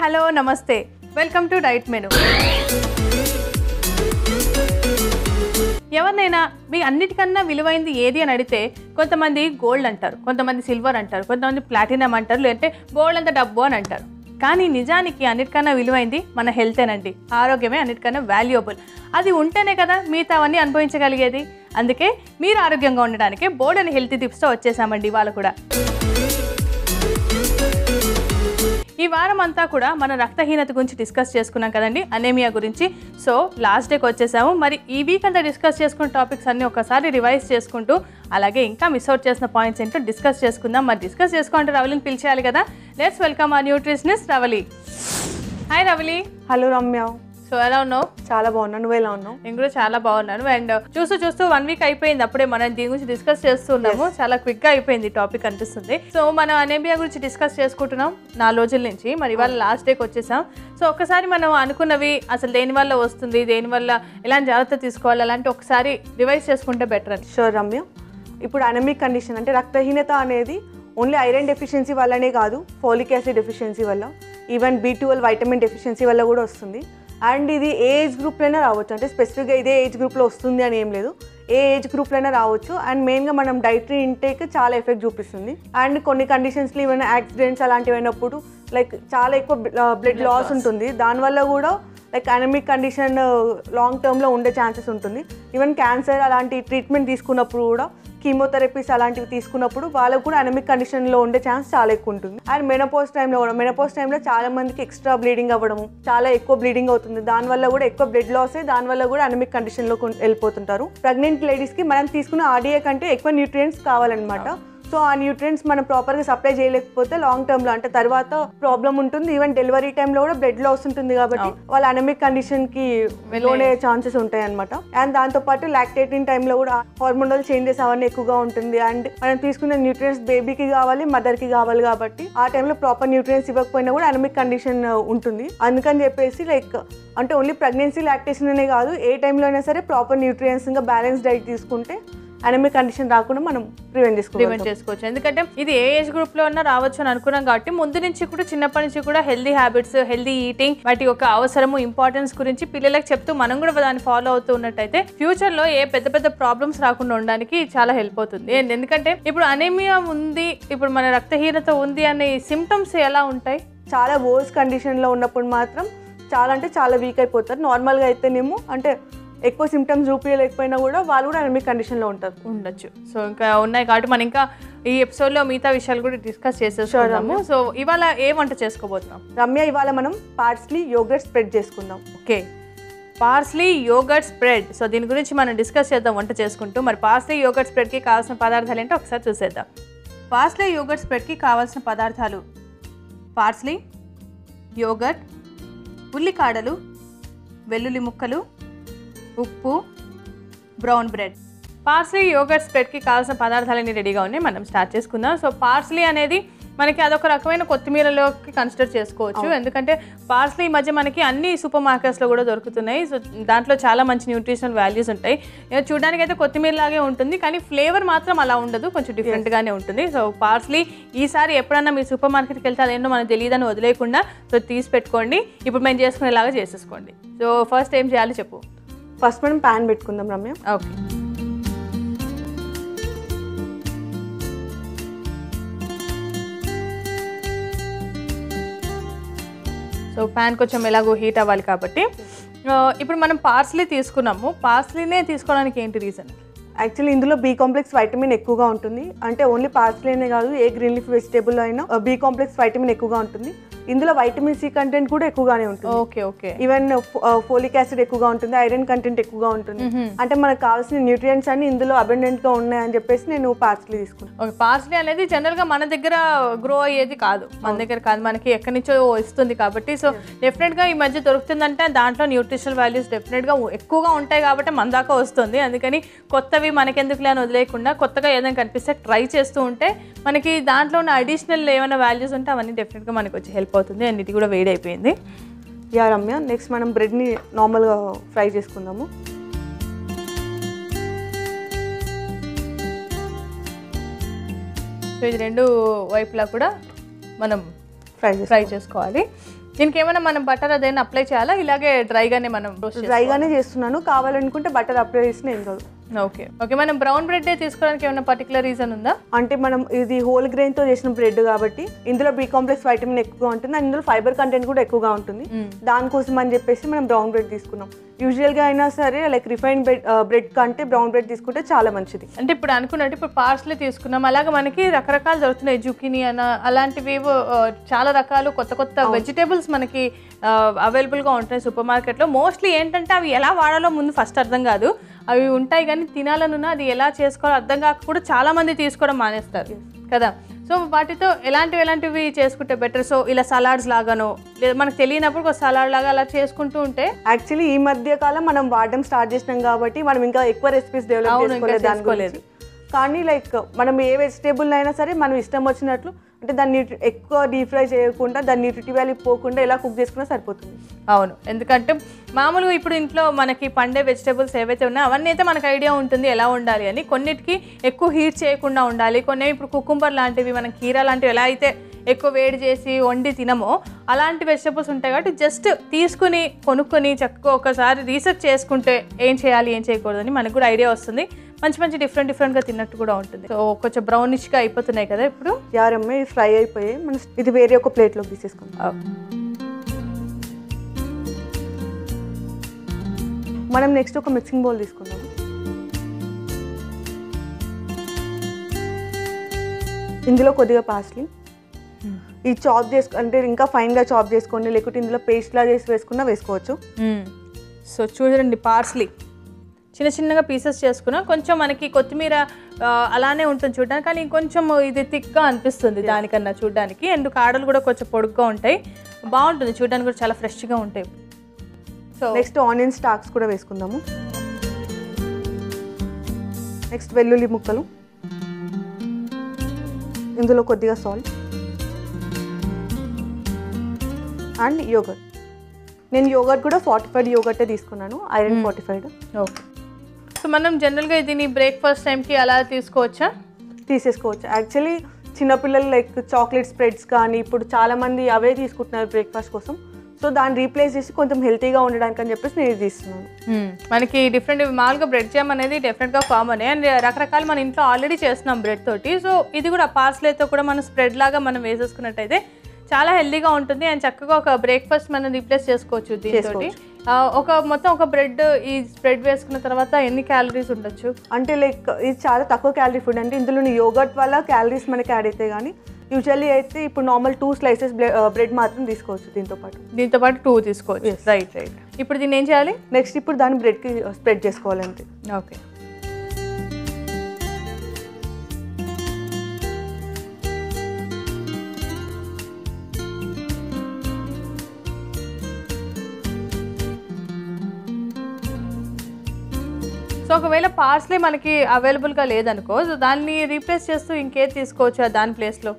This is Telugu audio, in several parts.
హలో నమస్తే వెల్కమ్ టు డైట్ మెనూ. ఎవరినైనా మీ అన్నిటికన్నా విలువైంది ఏది అని అడిగితే కొంతమంది గోల్డ్ అంటారు, కొంతమంది సిల్వర్ అంటారు, కొంతమంది ప్లాటినం అంటారు, లేదంటే గోల్డ్ అంత డబ్బు అని అంటారు. కానీ నిజానికి అన్నిటికన్నా విలువైంది మన హెల్తేనండి. ఆరోగ్యమే అన్నిటికన్నా వాల్యుయబుల్. అది ఉంటేనే కదా మిగతావన్నీ అనుభవించగలిగేది. అందుకే మీరు ఆరోగ్యంగా ఉండడానికే బోల్డ్ అని హెల్తీ టిప్స్తో వచ్చేసామండి ఇవాళ కూడా. ఈ వారం అంతా కూడా మన రక్తహీనత గురించి డిస్కస్ చేసుకున్నాం కదండి, అనేమియా గురించి. సో లాస్ట్ డేకి వచ్చేసాము. మరి ఈ వీక్ అంతా డిస్కస్ చేసుకున్న టాపిక్స్ అన్నీ ఒకసారి రివైజ్ చేసుకుంటూ, అలాగే ఇంకా మిస్ అవుట్ చేసిన పాయింట్స్ ఏంటో డిస్కస్ చేసుకుందాం. మరి డిస్కస్ చేసుకుంటే రవలిని పిలిచేయాలి కదా. లెట్స్ వెల్కమ్ ఆ nutritionist Ravali. Hi Ravali. Hello Ramya. So ఎలా ఉన్నావు? చాలా బాగున్నాను, నువ్వు ఎలా ఉన్నావు? నేను కూడా చాలా బాగున్నాను. అండ్ చూస్తూ 1 వీక్ అయిపోయింది, అప్పుడే మనం దీని గురించి డిస్కస్ చేస్తున్నాము. చాలా క్విక్గా అయిపోయింది టాపిక్ అనిపిస్తుంది. సో మనం అనేమియా గురించి డిస్కస్ చేసుకుంటున్నాం 4 రోజుల నుంచి. మరి ఇవాళ లాస్ట్ డేకి వచ్చేసాం. సో ఒకసారి మనం అనుకున్నవి అసలు దేనివల్ల వస్తుంది, దేనివల్ల ఎలాంటి జాగ్రత్త తీసుకోవాలి, అలాంటి ఒకసారి రివైజ్ చేసుకుంటే బెటర్ అని. షూర్ రమ్య. ఇప్పుడు అనమిక్ కండిషన్ అంటే రక్తహీనత అనేది ఓన్లీ ఐరన్ డెఫిషియన్సీ వల్లనే కాదు, ఫోలిక్ యాసిడ్ డెఫిషియన్సీ వల్ల, ఈవెన్ B12 వైటమిన్ డెఫిషియన్సీ వల్ల కూడా వస్తుంది. అండ్ ఇది ఏ ఏజ్ గ్రూప్లోనే రావచ్చు, అంటే స్పెసిఫిక్గా ఇదే ఏజ్ గ్రూప్లో వస్తుంది అని ఏం లేదు, ఏ ఏజ్ గ్రూప్లోనే రావచ్చు. అండ్ మెయిన్గా మనం డైటరీ ఇంటేక్ చాలా ఎఫెక్ట్ చూపిస్తుంది. అండ్ కొన్ని కండిషన్స్లో ఏమైనా యాక్సిడెంట్స్ అలాంటివి అయినప్పుడు లైక్ చాలా ఎక్కువ బ్లడ్ లాస్ ఉంటుంది. దానివల్ల కూడా లైక్ అనమిక్ కండిషన్ లాంగ్ టర్మ్లో ఉండే ఛాన్సెస్ ఉంటుంది. ఈవెన్ క్యాన్సర్ అలాంటి ట్రీట్మెంట్ తీసుకున్నప్పుడు కూడా, కీమోథెరపీస్ అలాంటివి తీసుకున్నప్పుడు వాళ్ళకు కూడా అనమిక్ కండిషన్లో ఉండే ఛాన్స్ చాలా ఎక్కువ ఉంటుంది. అండ్ మెనోపాజ్ టైంలో చాలా మందికి ఎక్స్ట్రా బ్లీడింగ్ అవ్వడము, చాలా ఎక్కువ బ్లీడింగ్ అవుతుంది. దానివల్ల కూడా ఎక్కువ బ్లడ్ లాస్ అయ్యి దానివల్ల కూడా అనమిక్ కండిషన్లో వెళ్ళిపోతుంటారు. ప్రెగ్నెంట్ లేడీస్కి మనం తీసుకున్న ఆర్డీఏ కంటే ఎక్కువ న్యూట్రియంట్స్ కావాలన్నమాట. సో ఆ న్యూట్రియంట్స్ మనం ప్రాపర్గా సప్లై చేయలేకపోతే లాంగ్ టర్మ్లో అంటే తర్వాత ప్రాబ్లం ఉంటుంది. ఈవెన్ డెలివరీ టైంలో కూడా బ్లడ్ లాస్ ఉంటుంది కాబట్టి వాళ్ళ అనమిక్ కండిషన్కి లోనే ఛాన్సెస్ ఉంటాయి అనమాట. అండ్ దాంతోపాటు లాక్టేటింగ్ టైంలో కూడా హార్మోనల్ చేంజెస్ అవన్నీ ఎక్కువగా ఉంటుంది. అండ్ మనం తీసుకున్న న్యూట్రియంట్స్ బేబీకి కావాలి, మదర్కి కావాలి కాబట్టి ఆ టైంలో ప్రాపర్ న్యూట్రియంట్స్ ఇవ్వకపోయినా కూడా అనమిక్ కండిషన్ ఉంటుంది. అందుకని చెప్పేసి లైక్ అంటే ఓన్లీ ప్రెగ్నెన్సీ లాక్టేషన్ అనే కాదు, ఏ టైంలో అయినా సరే ప్రాపర్ న్యూట్రియంట్స్ ఇంకా బ్యాలెన్స్ డైట్ తీసుకుంటే అనమిక్ కండిషన్ రాకుండా మనం ప్రివెంట్ చేసుకోవచ్చు. ఎందుకంటే ఇది ఏ ఏజ్ గ్రూప్ లో ఉన్నా రావచ్చు అని అనుకున్నాం కాబట్టి ముందు నుంచి కూడా, చిన్నప్పటి నుంచి కూడా హెల్దీ హ్యాబిట్స్, హెల్దీ ఈటింగ్, వాటి యొక్క అవసరము, ఇంపార్టెన్స్ గురించి పిల్లలకు చెప్తూ మనం కూడా దాన్ని ఫాలో అవుతూ ఉన్నట్టయితే ఫ్యూచర్ లో ఏ పెద్ద ప్రాబ్లమ్స్ రాకుండా ఉండడానికి చాలా హెల్ప్ అవుతుంది. ఎందుకంటే ఇప్పుడు అనేమియా ఉంది, ఇప్పుడు మన రక్తహీనత ఉంది అనే సిమ్టమ్స్ ఎలా ఉంటాయి? చాలా వర్స్ కండిషన్ లో ఉన్నప్పుడు మాత్రం చాలా వీక్ అయిపోతారు. నార్మల్గా అయితేనేమో అంటే ఎక్కువ సిమ్టమ్స్ చూపించలేకపోయినా కూడా వాళ్ళు కూడా అనమిక్ కండిషన్లో ఉండొచ్చు. సో ఇంకా ఉన్నాయి కాబట్టి మనం ఇంకా ఈ ఎపిసోడ్లో మిగతా విషయాలు కూడా డిస్కస్ చేసేసుకుందాము. సో ఇవాళ ఏ వంట చేసుకోబోతున్నాం రమ్య? ఇవాళ మనం పార్స్లీ యోగర్ట్ స్ప్రెడ్ చేసుకుందాం. Okay, parsley yoghurt spread. So దీని గురించి మనం డిస్కస్ చేద్దాం వంట చేసుకుంటూ. మరి పార్స్లీ యోగర్ట్ స్ప్రెడ్కి కావాల్సిన పదార్థాలు ఏంటో ఒకసారి చూసేద్దాం. పార్స్లీ యోగర్ట్ స్ప్రెడ్కి కావాల్సిన పదార్థాలు: పార్స్లీ, యోగర్ట్, ఉల్లికాడలు, వెల్లుల్లి ముక్కలు, ఉప్పు, బ్రౌన్ బ్రెడ్. పార్స్లీ యోగర్ట్ స్ప్రెడ్కి కావాల్సిన పదార్థాలన్నీ రెడీగా ఉన్నాయి, మనం స్టార్ట్ చేసుకుందాం. సో పార్స్లీ అనేది మనకి అదొక రకమైన కొత్తిమీరలోకి కన్సిడర్ చేసుకోవచ్చు. ఎందుకంటే పార్స్లీ ఈ మధ్య మనకి అన్ని సూపర్ మార్కెట్స్లో కూడా దొరుకుతున్నాయి. సో దాంట్లో చాలా మంచి న్యూట్రిషనల్ వాల్యూస్ ఉంటాయి. చూడడానికి అయితే కొత్తిమీర లాగే ఉంటుంది, కానీ ఫ్లేవర్ మాత్రం అలా ఉండదు, కొంచెం డిఫరెంట్గానే ఉంటుంది. సో పార్స్లీ ఈసారి ఎప్పుడన్నా మీరు సూపర్ మార్కెట్కి వెళ్తే అదేంటో మనకు తెలియదని వదిలేయకుండా సో తీసి పెట్టుకోండి. ఇప్పుడు మేము చేసుకునేలాగా చేసేసుకోండి. సో ఫస్ట్ ఏం చేయాలి చెప్పు. ఫస్ట్ మనం ప్యాన్ పెట్టుకుందాం రమ్య. ఓకే, సో ప్యాన్ కొంచెం ఎలాగో హీట్ అవ్వాలి కాబట్టి ఇప్పుడు మనం పార్స్లీ తీసుకున్నాము. పార్స్లీనే తీసుకోవడానికి ఏంటి రీజన్? యాక్చువల్లీ ఇందులో B కాంప్లెక్స్ వైటమిన్ ఎక్కువగా ఉంటుంది. అంటే ఓన్లీ పార్స్లీనే కాదు, ఏ గ్రీన్ లీఫ్ వెజిటేబుల్ అయినా B కాంప్లెక్స్ వైటమిన్ ఎక్కువగా ఉంటుంది. ఇందులో వైటమిన్ సి కంటెంట్ కూడా ఎక్కువగానే ఉంటుంది. Okay okay. Even folic acid ఎక్కువగా ఉంటుంది, ఐరన్ కంటెంట్ ఎక్కువగా ఉంటుంది. అంటే మనకు కావాల్సిన న్యూట్రియంట్స్ అన్ని ఇందులో అబెండెంట్ గా ఉన్నాయని చెప్పేసి నేను పార్స్లీ తీసుకున్నాను. ఓకే, పార్స్లీ అనేది జనరల్ గా మన దగ్గర గ్రో అయ్యేది కాదు, మన దగ్గర కాదు, మనకి ఎక్కడి నుంచో ఇస్తుంది కాబట్టి. సో డెఫినెట్ గా ఈ మధ్య దొరుకుతుందంటే దాంట్లో న్యూట్రిషనల్ వాల్యూస్ డెఫినెట్ గా ఎక్కువగా ఉంటాయి కాబట్టి మన దాకా వస్తుంది. అందుకని కొత్తవి మనకెందుకులే అని వదిలేయకుండా కొత్తగా ఏదైనా కనిపిస్తే ట్రై చేస్తూ ఉంటే మనకి దాంట్లో ఉన్న అడిషనల్ ఏమైనా వాల్యూస్ ఉంటే అవన్నీ డెఫినెట్గా మనకి వచ్చి హెల్ప్ అవుతుంది. అండ్ ఇది కూడా వేడి అయిపోయింది. యా రమ్య, నెక్స్ట్ మనం బ్రెడ్ని నార్మల్గా ఫ్రై చేసుకుందాము. సో ఇది రెండు వైపులా కూడా మనం ఫ్రై చేసుకోవాలి. దీనికి ఏమైనా మనం బటర్ అదేనా అప్లై చేయాలా, ఇలాగే డ్రైగానే మనం డ్రైగానే చేస్తున్నాను, కావాలనుకుంటే బటర్ అప్లై చేసిన ఏం కాదు. Okay okay. మనం బ్రౌన్ బ్రెడ్ తీసుకోవడానికి ఏమైనా పర్టికులర్ రీజన్ ఉందా? అంటే మనం ఇది హోల్ గ్రెయిన్తో చేసిన బ్రెడ్ కాబట్టి ఇందులో బి కాంప్లెక్స్ వైటమిన్ ఎక్కువగా ఉంటుంది, అండ్ ఇందులో ఫైబర్ కంటెంట్ కూడా ఎక్కువగా ఉంటుంది. దానికోసం అని చెప్పేసి మనం బ్రౌన్ బ్రెడ్ తీసుకున్నాం. యూజువల్గా అయినా సరే లైక్ రిఫైన్ బ్రెడ్ కంటే బ్రౌన్ బ్రెడ్ తీసుకుంటే చాలా మంచిది. అంటే ఇప్పుడు అనుకున్నట్టు ఇప్పుడు పార్స్లీ తీసుకున్నాం, అలాగే మనకి రకరకాలు దొరుకుతున్నాయి, జుకినీ అన్న అలాంటివి చాలా రకాలు కొత్త కొత్త వెజిటేబుల్స్ మనకి అవైలబుల్గా ఉంటాయి సూపర్ మార్కెట్లో. మోస్ట్లీ ఏంటంటే అవి ఎలా వాడాలో ముందు ఫస్ట్ అర్థం కాదు, అవి ఉంటాయి కానీ తినాలనున్నా అది ఎలా చేసుకోవాలో అర్థం కాక కూడా చాలామంది తీసుకోవడం మానేస్తారు కదా. సో వాటితో ఎలాంటివి చేసుకుంటే బెటర్? సో ఇలా సలాడ్స్ లాగానో లేదా మనకు తెలియనప్పుడు ఒక సలాడ్ లాగా అలా చేసుకుంటూ ఉంటే. యాక్చువల్లీ ఈ మధ్య కాలం మనం వాడడం స్టార్ట్ చేసినాం కాబట్టి మనం ఇంకా ఎక్కువ రెసిపీస్ డెవలప్ చేసుకోలేదు. కానీ లైక్ మనం ఏ వెజిటేబుల్ అయినా సరే మనం ఇష్టం వచ్చినట్లు అంటే దాన్ని ఎక్కువ డీప్ ఫ్రై చేయకుండా దాన్ని న్యూట్రిటివ్ వాల్యూ పోకుండా ఎలా కుక్ చేసుకున్నా సరిపోతుంది. అవును, ఎందుకంటే మామూలుగా ఇప్పుడు ఇంట్లో మనకి పండే వెజిటేబుల్స్ ఏవైతే ఉన్నాయో అవన్నీ అయితే మనకు ఐడియా ఉంటుంది ఎలా ఉండాలి అని. కొన్నిటికి ఎక్కువ హీట్ చేయకుండా ఉండాలి, కొన్ని ఇప్పుడు కుకుంబర్ లాంటివి మనం కీరా లాంటివి ఎలా అయితే ఎక్కువ వేడి చేసి వండి తినమో అలాంటి వెజిటేబుల్స్ ఉంటాయి కాబట్టి జస్ట్ తీసుకుని కొనుక్కొని చక్కగా ఒకసారి రీసెర్చ్ చేసుకుంటే ఏం చేయాలి ఏం చేయకూడదని మనకు కూడా ఐడియా వస్తుంది. మంచి డిఫరెంట్గా తిన్నట్టు కూడా ఉంటుంది. సో కొంచెం బ్రౌనిష్గా అయిపోతున్నాయి కదా ఇప్పుడు. యారమ్మ ఇది ఫ్రై అయిపోయి మనం ఇది వేరే ఒక ప్లేట్లోకి తీసేసుకుందాం. మనం నెక్స్ట్ ఒక మిక్సింగ్ బౌల్ తీసుకుందాం. ఇందులో కొద్దిగా పార్స్లీ ఈ చాప్ అంటే ఇంకా ఫైన్గా చాప్ చేసుకోండి, లేకుంటే ఇందులో పేస్ట్లా చేసి వేసుకున్నా వేసుకోవచ్చు. సో చూడండి, పార్స్లీ చిన్నగా పీసెస్ చేసుకున్నా కొంచెం మనకి కొత్తిమీర అలానే ఉంటుంది చూడడానికి, కానీ కొంచెం ఇది థిక్గా అనిపిస్తుంది దానికన్నా చూడడానికి. అండ్ కాడలు కూడా కొంచెం పొడుగ్గా ఉంటాయి, బాగుంటుంది చూడడానికి కూడా చాలా ఫ్రెష్గా ఉంటాయి. సో నెక్స్ట్ ఆనియన్ స్టాక్స్ కూడా వేసుకుందాము. నెక్స్ట్ వెల్లుల్లి ముక్కలు, ఇందులో కొద్దిగా సాల్ట్ అండ్ యోగర్ట్. నేను యోగర్ట్ కూడా 45 యోగర్టే తీసుకున్నాను, ఐరన్ 45. ఓకే. సో మనం జనరల్గా దీన్ని బ్రేక్ఫాస్ట్ టైంకి అలా తీసుకోవచ్చా? తీసేసుకోవచ్చు. యాక్చువల్లీ చిన్నపిల్లలు లైక్ చాక్లెట్ స్ప్రెడ్స్ కానీ ఇప్పుడు చాలామంది అవే తీసుకుంటున్నారు బ్రేక్ఫాస్ట్ కోసం. సో దాన్ని రీప్లేస్ చేసి కొంచెం హెల్తీగా ఉండడానికి అని చెప్పేసి నేను తీస్తున్నాను. మనకి డిఫరెంట్ మామూలుగా బ్రెడ్ జామ్ అనేది డెఫినెట్గా కామన్, అండ్ రకరకాలు మన ఇంట్లో ఆల్రెడీ చేస్తున్నాం బ్రెడ్ తోటి. సో ఇది కూడా పార్స్లీతో కూడా మనం స్ప్రెడ్ లాగా మనం వేసేసుకున్నట్టయితే చాలా హెల్దీగా ఉంటుంది. అండ్ చక్కగా ఒక బ్రేక్ఫాస్ట్ మనం రీప్లేస్ చేసుకోవచ్చు దీంతో. మొత్తం ఒక బ్రెడ్ ఈ స్ప్రెడ్ వేసుకున్న తర్వాత ఎన్ని క్యాలరీస్ ఉండొచ్చు? అంటే లైక్ ఇది చాలా తక్కువ క్యాలరీ ఫుడ్. అంటే ఇందులో యోగర్ట్ వల్ల క్యాలరీస్ మనకి యాడ్ అవుతాయి, కానీ యూజువల్లీ అయితే ఇప్పుడు నార్మల్ 2 slices బ్రెడ్ మాత్రం తీసుకోవచ్చు. దీంతో పాటు 2 తీసుకోవచ్చు. రైట్. ఇప్పుడు దీన్ని ఏం చేయాలి? నెక్స్ట్ ఇప్పుడు దాన్ని బ్రెడ్కి స్ప్రెడ్ చేసుకోవాలంటే. ఓకే. సో ఒకవేళ పార్స్లీ మనకి అవైలబుల్గా లేదనుకో, సో దాన్ని రీప్లేస్ చేస్తూ ఇంకేది తీసుకోవచ్చు దాని ప్లేస్లో?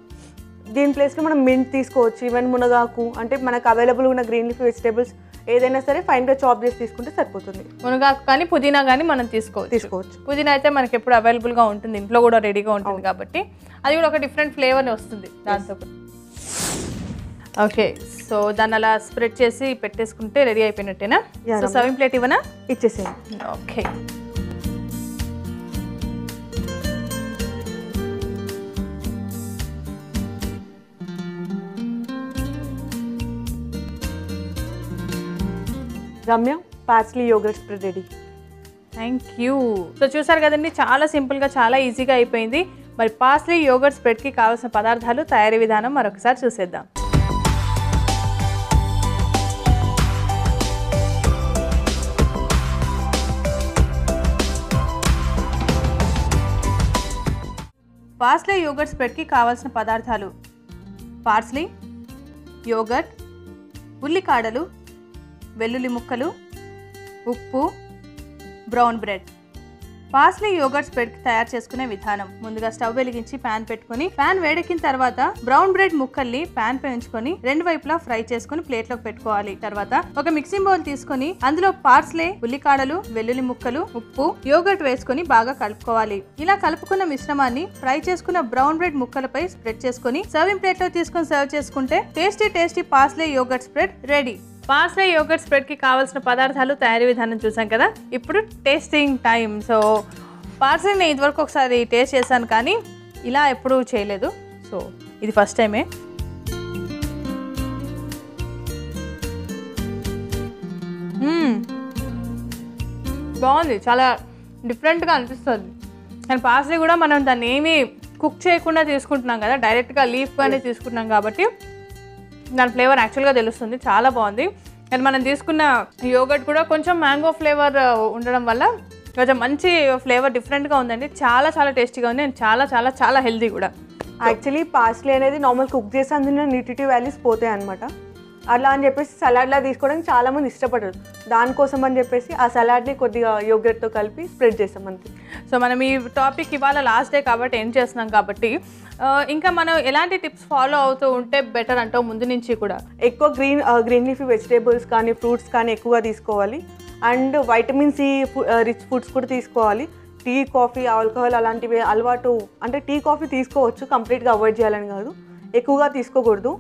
దీని ప్లేస్లో మనం మింట్ తీసుకోవచ్చు, ఈవెన్ మునగాకు, అంటే మనకు అవైలబుల్ ఉన్న గ్రీన్ లీఫ్ వెజిటేబుల్స్ ఏదైనా సరే ఫైన్గా చాప్ చేసి తీసుకుంటే సరిపోతుంది. మునగాకు కానీ పుదీనా కానీ మనం తీసుకోవచ్చు. పుదీనా అయితే మనకి ఎప్పుడు అవైలబుల్గా ఉంటుంది, ఇంట్లో కూడా రెడీగా ఉంటుంది కాబట్టి అది కూడా ఒక డిఫరెంట్ ఫ్లేవర్ని వస్తుంది దాంతో. ఓకే, సో దాన్ని అలా స్ప్రెడ్ చేసి పెట్టేసుకుంటే రెడీ అయిపోయినట్టేనా? సో సర్వింగ్ ప్లేట్ ఇవ్వనా? ఇచ్చేసేయండి. Okay. Ramya, parsley yoghurt spread ready. Thank you. So చూసారు కదండి, చాలా సింపుల్గా చాలా ఈజీగా అయిపోయింది. మరి పార్స్లీ యోగర్ట్ స్ప్రెడ్కి కావాల్సిన పదార్థాలు, తయారీ విధానం మరొకసారి చూసేద్దాం. పార్స్లే యోగర్ట్ స్ప్రెడ్కి కావాల్సిన పదార్థాలు: పార్స్లీ, యోగర్ట్, ఉల్లికాడలు, వెల్లుల్లి ముక్కలు, ఉప్పు, బ్రౌన్ బ్రెడ్. పార్స్లీ యోగర్ట్ స్ప్రెడ్కి తయారు చేసుకునే విధానం: ముందుగా స్టవ్ వెలిగించి ప్యాన్ పెట్టుకుని ప్యాన్ వేడెక్కిన తర్వాత బ్రౌన్ బ్రెడ్ ముక్కల్ని ప్యాన్ పై ఉంచుకొని రెండు వైపులా ఫ్రై చేసుకుని ప్లేట్లోకి పెట్టుకోవాలి. తర్వాత ఒక మిక్సింగ్ బౌల్ తీసుకొని అందులో పార్స్లే, ఉల్లికాడలు, వెల్లుల్లి ముక్కలు, ఉప్పు, యోగర్ట్ వేసుకొని బాగా కలుపుకోవాలి. ఇలా కలుపుకున్న మిశ్రమాన్ని ఫ్రై చేసుకున్న బ్రౌన్ బ్రెడ్ ముక్కలపై స్ప్రెడ్ చేసుకుని సర్వింగ్ ప్లేట్లో తీసుకొని సర్వ్ చేసుకుంటే tasty parsley yoghurt spread ready. Parsley yoghurt స్ప్రెడ్కి కావాల్సిన పదార్థాలు, తయారీ విధానం చూసాం కదా. ఇప్పుడు టేస్టింగ్ టైం. సో పార్స్లే నేను ఇదివరకు ఒకసారి టేస్ట్ చేశాను కానీ ఇలా ఎప్పుడూ చేయలేదు. సో ఇది ఫస్ట్ టైమే. బాగుంది, చాలా డిఫరెంట్గా అనిపిస్తుంది. అండ్ పార్స్లే కూడా మనం దాన్ని ఏమీ కుక్ చేయకుండా తీసుకుంటున్నాం కదా, డైరెక్ట్గా లీఫ్గానే తీసుకుంటున్నాం కాబట్టి దాని ఫ్లేవర్ యాక్చువల్గా తెలుస్తుంది. చాలా బాగుంది. అండ్ మనం తీసుకున్న యోగర్ట్ కూడా కొంచెం మ్యాంగో ఫ్లేవర్ ఉండడం వల్ల కొంచెం మంచి ఫ్లేవర్ డిఫరెంట్గా ఉందండి. చాలా టేస్టీగా ఉంది. అండ్ చాలా హెల్తీ కూడా. యాక్చువల్లీ పార్స్లీ అనేది నార్మల్ కుక్ చేసి అందులో న్యూట్రిటివ్ వాల్యూస్ పోతాయి అనమాట. అలా అని చెప్పేసి సలాడ్లా తీసుకోవడానికి చాలామంది ఇష్టపడరు. దానికోసం అని చెప్పేసి ఆ సలాడ్ని కొద్దిగా యోగర్ట్తో కలిపి స్ప్రెడ్ చేస్తాం అంతే. సో మనం ఈ టాపిక్ ఇవాళ లాస్ట్ డే కాబట్టి ఏం చేస్తున్నాం కాబట్టి ఇంకా మనం ఎలాంటి టిప్స్ ఫాలో అవుతూ ఉంటే బెటర్ అంటావు ముందు నుంచి కూడా? ఎక్కువ గ్రీన్ లీఫీ వెజిటేబుల్స్ కానీ ఫ్రూట్స్ కానీ ఎక్కువగా తీసుకోవాలి. And vitamin C rich foods కూడా తీసుకోవాలి. టీ, కాఫీ, ఆల్కహాల్ అలాంటివి అలవాటు అంటే టీ, కాఫీ తీసుకోవచ్చు, కంప్లీట్గా అవాయిడ్ చేయాలని కాదు, ఎక్కువగా తీసుకోకూడదు.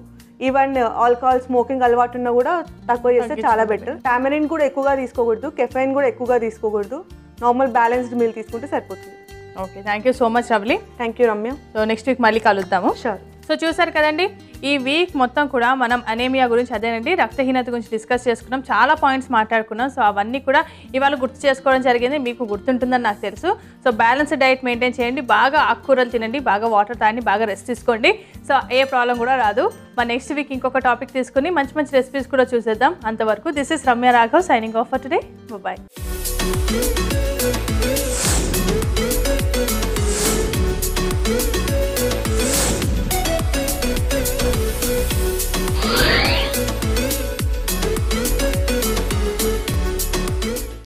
ఈవెన్ ఆల్కహాల్, స్మోకింగ్ అలవాటు ఉన్నా కూడా తక్కువ చేస్తే చాలా బెటర్. టామరిన్ కూడా ఎక్కువగా తీసుకోకూడదు, కెఫైన్ కూడా ఎక్కువగా తీసుకోకూడదు. నార్మల్ బ్యాలెన్స్డ్ మీల్ తీసుకుంటే సరిపోతుంది. Okay, thank you so much Ravali. Thank you Ramya. So next week మళ్ళీ కలుద్దాము. షూర్. సో చూసారు కదండి, ఈ వీక్ మొత్తం కూడా మనం అనేమియా గురించి, అదేనండి రక్తహీనత గురించి డిస్కస్ చేసుకున్నాం. చాలా పాయింట్స్ మాట్లాడుకున్నాం. సో అవన్నీ కూడా ఇవాళ గుర్తు చేసుకోవడం జరిగింది. మీకు గుర్తుంటుందని నాకు తెలుసు. సో బ్యాలెన్స్డ్ డైట్ మెయింటైన్ చేయండి, బాగా ఆకుకూరలు తినండి, బాగా వాటర్ తాగండి, బాగా రెస్ట్ తీసుకోండి. సో ఏ ప్రాబ్లం కూడా రాదు. మన నెక్స్ట్ వీక్ ఇంకొక టాపిక్ తీసుకుని మంచి రెసిపీస్ కూడా చూసేద్దాం. అంతవరకు this is Ramya Raghav signing off for today. Bye.